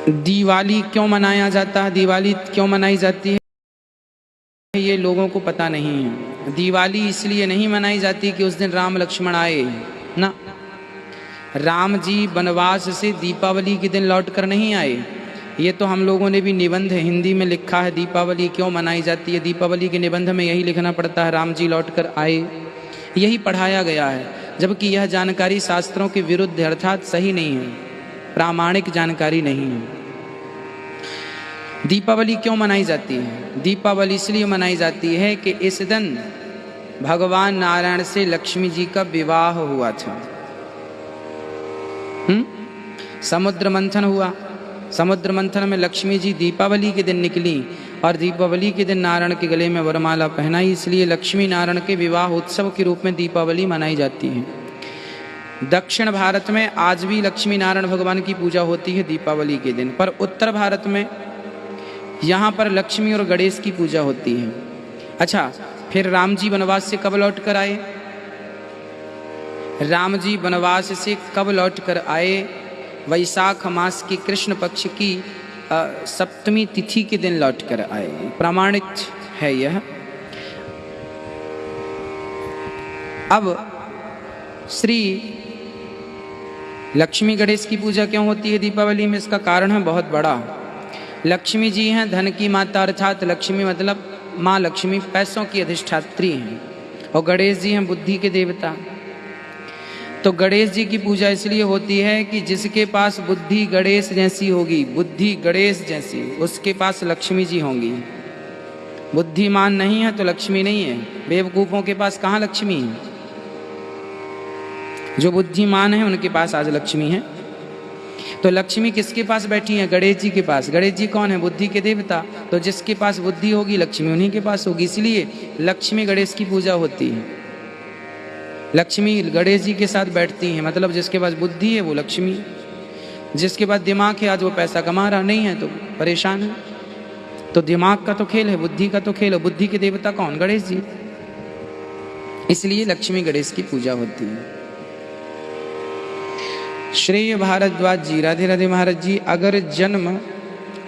दिवाली क्यों मनाया जाता है, दिवाली क्यों मनाई जाती है, ये लोगों को पता नहीं है। दिवाली इसलिए नहीं मनाई जाती कि उस दिन राम लक्ष्मण आए ना, राम जी वनवास से दीपावली के दिन लौट कर नहीं आए। ये तो हम लोगों ने भी निबंध हिंदी में लिखा है, दीपावली क्यों मनाई जाती है, दीपावली के निबंध में यही लिखना पड़ता है राम जी लौट कर आए, यही पढ़ाया गया है। जबकि यह जानकारी शास्त्रों के विरुद्ध अर्थात सही नहीं है, प्रामाणिक जानकारी नहीं है। दीपावली क्यों मनाई जाती है? दीपावली इसलिए मनाई जाती है कि इस दिन भगवान नारायण से लक्ष्मी जी का विवाह हुआ था। समुद्र मंथन हुआ, समुद्र मंथन में लक्ष्मी जी दीपावली के दिन निकली और दीपावली के दिन नारायण के गले में वरमाला पहनाई, इसलिए लक्ष्मी नारायण के विवाह उत्सव के रूप में दीपावली मनाई जाती है। दक्षिण भारत में आज भी लक्ष्मी नारायण भगवान की पूजा होती है दीपावली के दिन, पर उत्तर भारत में यहाँ पर लक्ष्मी और गणेश की पूजा होती है। अच्छा, फिर राम जी वनवास से कब लौट कर आए? राम जी वनवास से कब लौट कर आए? वैशाख मास की कृष्ण पक्ष की सप्तमी तिथि के दिन लौट कर आए, प्रमाणित है यह। अब श्री लक्ष्मी गणेश की पूजा क्यों होती है दीपावली में? इसका कारण है बहुत बड़ा। लक्ष्मी जी हैं धन की माता, अर्थात लक्ष्मी मतलब माँ लक्ष्मी पैसों की अधिष्ठात्री हैं, और गणेश जी हैं बुद्धि के देवता। तो गणेश जी की पूजा इसलिए होती है कि जिसके पास बुद्धि गणेश जैसी होगी, बुद्धि गणेश जैसी, उसके पास लक्ष्मी जी होंगी। बुद्धिमान नहीं है तो लक्ष्मी नहीं है, बेवकूफ़ों के पास कहाँ लक्ष्मी है? जो बुद्धिमान है उनके पास आज लक्ष्मी है। तो लक्ष्मी किसके पास बैठी है? गणेश जी के पास। गणेश जी कौन है? बुद्धि के देवता। तो जिसके पास बुद्धि होगी लक्ष्मी उन्हीं के पास होगी, इसलिए लक्ष्मी गणेश की पूजा होती है। लक्ष्मी गणेश जी के साथ बैठती हैं, मतलब जिसके पास बुद्धि है वो लक्ष्मी, जिसके पास दिमाग है आज वो पैसा कमा रहा नहीं है तो परेशान है। तो दिमाग का तो खेल है, बुद्धि का तो खेल है। बुद्धि के देवता कौन? गणेश जी। इसलिए लक्ष्मी गणेश की पूजा होती है। श्रेय भारद्वाज जी, राधे राधे महाराज जी, अगर जन्म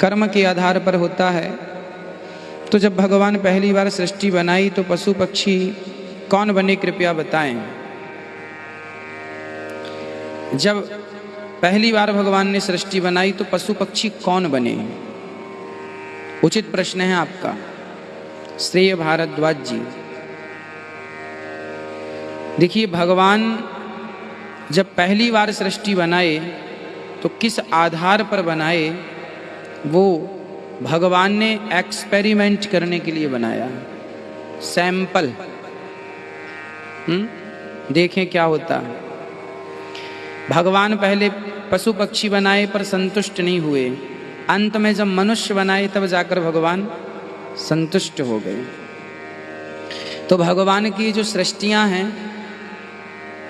कर्म के आधार पर होता है तो जब भगवान पहली बार सृष्टि बनाई तो पशु पक्षी कौन बने, कृपया बताएं। जब पहली बार भगवान ने सृष्टि बनाई तो पशु पक्षी कौन बने? उचित प्रश्न है आपका, श्रेय भारद्वाज जी। देखिए, भगवान जब पहली बार सृष्टि बनाए तो किस आधार पर बनाए? वो भगवान ने एक्सपेरिमेंट करने के लिए बनाया, सैंपल। देखें क्या होता है। भगवान पहले पशु पक्षी बनाए पर संतुष्ट नहीं हुए, अंत में जब मनुष्य बनाए तब जाकर भगवान संतुष्ट हो गए। तो भगवान की जो सृष्टियां हैं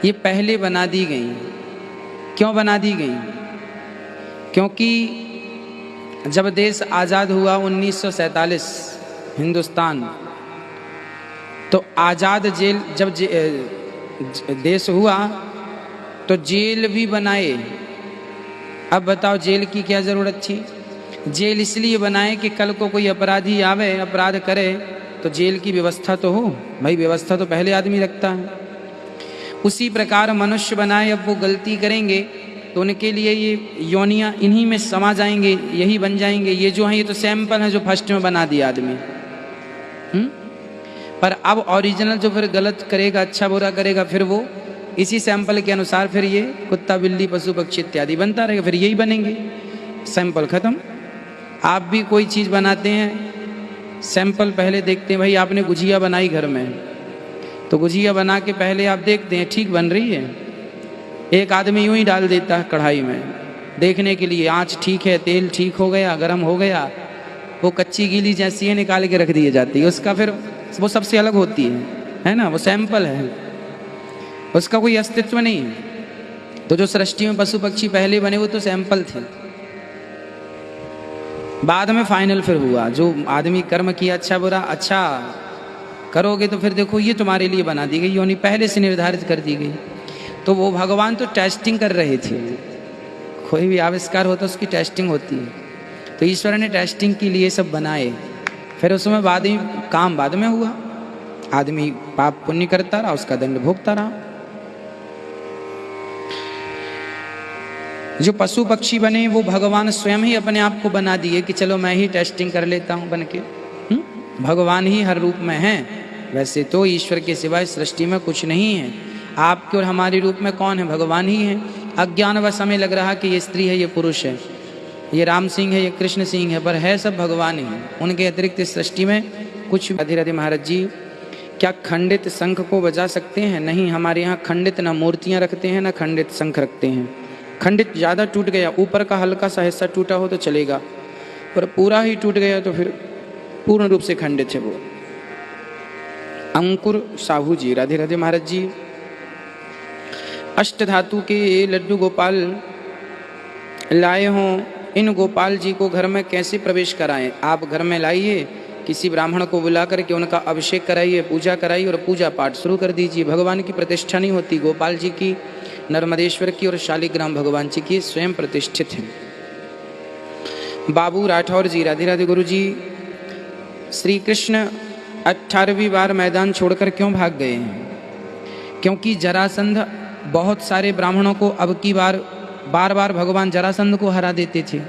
ये पहले बना दी गई। क्यों बना दी गई? क्योंकि जब देश आज़ाद हुआ 1947 हिंदुस्तान, तो आज़ाद जेल जब देश हुआ तो जेल भी बनाए। अब बताओ जेल की क्या ज़रूरत थी? जेल इसलिए बनाए कि कल को कोई अपराधी आवे, अपराध करे तो जेल की व्यवस्था तो हो। भाई व्यवस्था तो पहले आदमी रखता है। उसी प्रकार मनुष्य बनाए, अब वो गलती करेंगे तो उनके लिए ये योनियाँ इन्हीं में समा जाएंगे, यही बन जाएंगे। ये जो हैं ये तो सैंपल है जो फर्स्ट में बना दिया आदमी। पर अब ओरिजिनल जो फिर गलत करेगा, अच्छा बुरा करेगा, फिर वो इसी सैंपल के अनुसार फिर ये कुत्ता बिल्ली पशु पक्षी इत्यादि बनता रहेगा, फिर यही बनेंगे। सैंपल खत्म। आप भी कोई चीज़ बनाते हैं, सैंपल पहले देखते हैं। भाई आपने गुजिया बनाई घर में, तो गुजिया बना के पहले आप देखते हैं ठीक बन रही है। एक आदमी यूं ही डाल देता है कढ़ाई में देखने के लिए, आँच ठीक है, तेल ठीक हो गया, गर्म हो गया, वो कच्ची गीली जैसी है निकाल के रख दी जाती है। उसका फिर वो सबसे अलग होती है ना, वो सैंपल है, उसका कोई अस्तित्व नहीं है। तो जो सृष्टि में पशु पक्षी पहले बने वो तो सैंपल थे, बाद में फाइनल फिर हुआ। जो आदमी कर्म किया अच्छा बुरा, अच्छा करोगे तो फिर देखो ये तुम्हारे लिए बना दी गई योनि, पहले से निर्धारित कर दी गई। तो वो भगवान तो टेस्टिंग कर रहे थे, कोई भी आविष्कार होता है उसकी टेस्टिंग होती है। तो ईश्वर ने टेस्टिंग के लिए सब बनाए, फिर उसमें बाद में काम बाद में हुआ। आदमी पाप पुण्य करता रहा, उसका दंड भोगता रहा। जो पशु पक्षी बने वो भगवान स्वयं ही अपने आप को बना दिए कि चलो मैं ही टेस्टिंग कर लेता हूं बन के। भगवान ही हर रूप में है। वैसे तो ईश्वर के सिवाय सृष्टि में कुछ नहीं है। आपके और हमारे रूप में कौन है? भगवान ही है। अज्ञानवश हमें लग रहा कि ये स्त्री है, ये पुरुष है, ये राम सिंह है, ये कृष्ण सिंह है, पर है सब भगवान ही। उनके अतिरिक्त इस सृष्टि में कुछ। राधे राधे। महाराज जी, क्या खंडित शंख को बजा सकते हैं? नहीं, हमारे यहाँ खंडित ना मूर्तियाँ रखते हैं ना खंडित शंख रखते हैं। खंडित ज़्यादा टूट गया, ऊपर का हल्का सा हिस्सा टूटा हो तो चलेगा, पर पूरा ही टूट गया तो फिर पूर्ण रूप से खंडित है वो। अंकुर साहू जी, राधे राधे। महाराज जी, अष्ट धातु के लड्डू गोपाल लाए हों, इन गोपाल जी को घर में कैसे प्रवेश कराएं? आप घर में लाइए, किसी ब्राह्मण को बुला करके उनका अभिषेक कराइए, पूजा कराइए और पूजा पाठ शुरू कर दीजिए। भगवान की प्रतिष्ठा नहीं होती, गोपाल जी की, नर्मदेश्वर की और शालिग्राम भगवान जी की स्वयं प्रतिष्ठित हैं। बाबू राठौर जी, राधे राधे। गुरु जी, श्री कृष्ण 18वीं बार मैदान छोड़कर क्यों भाग गए हैं? क्योंकि जरासंध बहुत सारे ब्राह्मणों को अब की बार बार भगवान जरासंध को हरा देते थे,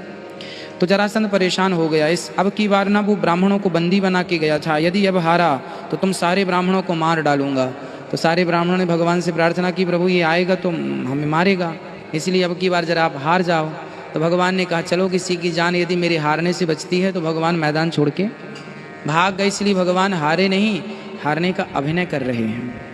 तो जरासंध परेशान हो गया। इस अब की बार ना वो ब्राह्मणों को बंदी बना के गया था, यदि अब हारा तो तुम सारे ब्राह्मणों को मार डालूंगा। तो सारे ब्राह्मणों ने भगवान से प्रार्थना की, प्रभु ये आएगा तो हमें मारेगा, इसलिए अब की बार जरा आप हार जाओ। तो भगवान ने कहा चलो किसी की जान यदि मेरे हारने से बचती है, तो भगवान मैदान छोड़ के भाग गए। इसलिए भगवान हारे नहीं, हारने का अभिनय कर रहे हैं।